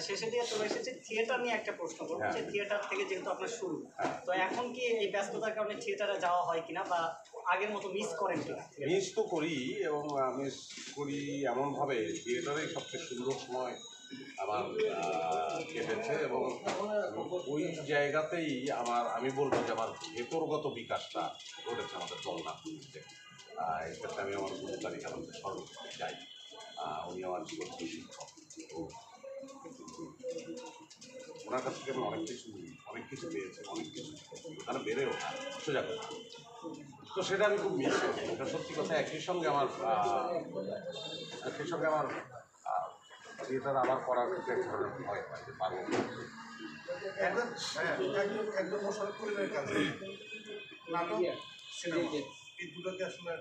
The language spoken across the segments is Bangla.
শেষের দিকে চলে এসেছে, থিয়েটার নিয়ে একটা প্রশ্ন করবো যে থিয়েটার থেকে যেহেতু আপনার শুরু, তো এখন কি এই ব্যস্ততার কারণে থিয়েটারে যাওয়া হয় কিনা বা আগের মতো মিস করেন কিনা? মিস তো করি, এবং মিস করি এমনভাবে থিয়েটারেই সবচেয়ে সুন্দর সময় আমার কেটেছে, এবং ওই জায়গাতেই আমি বলবো যে আমার ভেতরগত বিকাশটা ঘটেছে আমাদের জগন্নাথপুরীতে। এক্ষেত্রে আমি আমার গুরু তালিকানন্দের স্মরণ করতে চাই। উনি আমার জীবন শিক্ষক। ওনার কাছ থেকে আমি অনেক কিছু পেয়েছি, অনেক কিছু ওখানে বেড়ে ওঠা সোজা কথা। তো সেটা আমি খুব মিস করি, এটা সত্যি কথা। একই সঙ্গে আমার থিয়েটার আবার করার ক্ষেত্রে এক ধরনের ভয় হয় যে পারবো। একদম মোশাররফ করিমের কাছে নাটক সিনেমা এই দুটোকে আসলে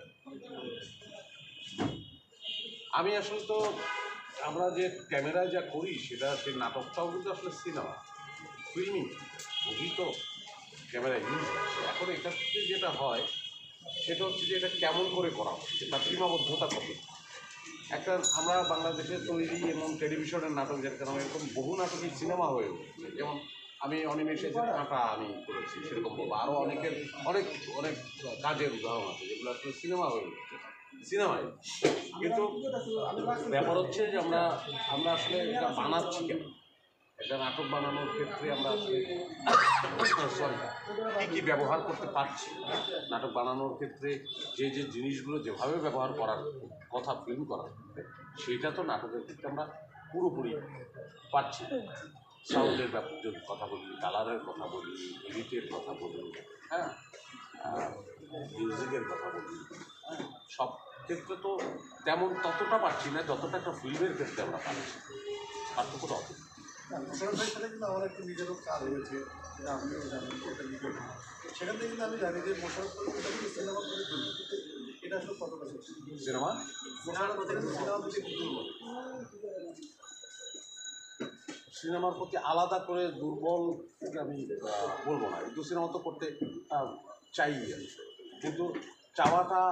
আমি আসলে তো আমরা যে ক্যামেরায় যা করি সেটা সেই নাটকটাও কিন্তু আসলে সিনেমা ফিল্মিং মুভি, তো ক্যামেরা ইউজ হচ্ছে। এখন এটাতে যেটা হয় সেটা হচ্ছে যে এটা কেমন করে করা হচ্ছে, তার সীমাবদ্ধতা কত। একটা আমরা বাংলাদেশের তৈরি এমন টেলিভিশনের নাটক যেটা কারণ এরকম বহু নাটকই সিনেমা হয়ে উঠছে। যেমন আমি অনিমেষে যে কাঁটা আমি করেছি সেরকম বলবো, আরও অনেকের অনেক অনেক কাজের উদাহরণ আছে যেগুলো আসলে সিনেমা হয়ে উঠছে সিনেমায়। কিন্তু ব্যাপার হচ্ছে যে আমরা আসলে এটা বানাচ্ছি কেন, একটা নাটক বানানোর ক্ষেত্রে আমরা আসলে কী কী ব্যবহার করতে পারছি। নাটক বানানোর ক্ষেত্রে যে যে জিনিসগুলো যেভাবে ব্যবহার করার কথা ফিল্ম করার ক্ষেত্রে সেইটা তো নাটকের ক্ষেত্রে আমরা পুরোপুরি পারছি। সাউন্ডের যদি কথা বলি, কালারের কথা বলি, এডিটের কথা বলি, হ্যাঁ, মিউজিকের কথা বলি, সব ক্ষেত্রে তো ততটা পারছি না যতটা একটা ফিল্মের ক্ষেত্রে আমরা পাচ্ছি। পার্থক্যটা অত। মোশাররফ ভাইয়ের সাথে কিন্তু আমার একটা নিজেরও কাজ হয়েছে, যেটা আপনিও জানেন, এটা নিজের সেখান থেকে কিন্তু আমি জানি যে মোশাররফ এটা কিন্তু সিনেমা করে তুলি, এটা আসলে কতটা সত্যি সিনেমা মোশাররফ কিন্তু সিনেমা প্রতি দুর্বল, সিনেমার প্রতি আলাদা করে দুর্বল আমি বলবো না, কিন্তু সিনেমা তো করতে চাই আমি, কিন্তু চাওয়াটা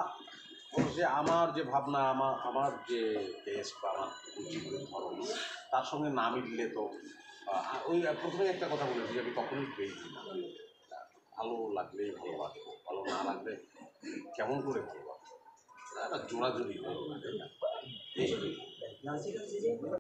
যে আমার যে ভাবনা, আমার যে টেস্ট বা আমার জীবনের ধরন তার সঙ্গে না মিললে তো ওই প্রথমে একটা কথা বলেছি যে আমি কখনোই পেয়েছি না। ভালো লাগলেই ভালোবাসবো, ভালো না লাগলে কেমন করে ভালোবাসবো, জোড়াজুড়ি হয়ে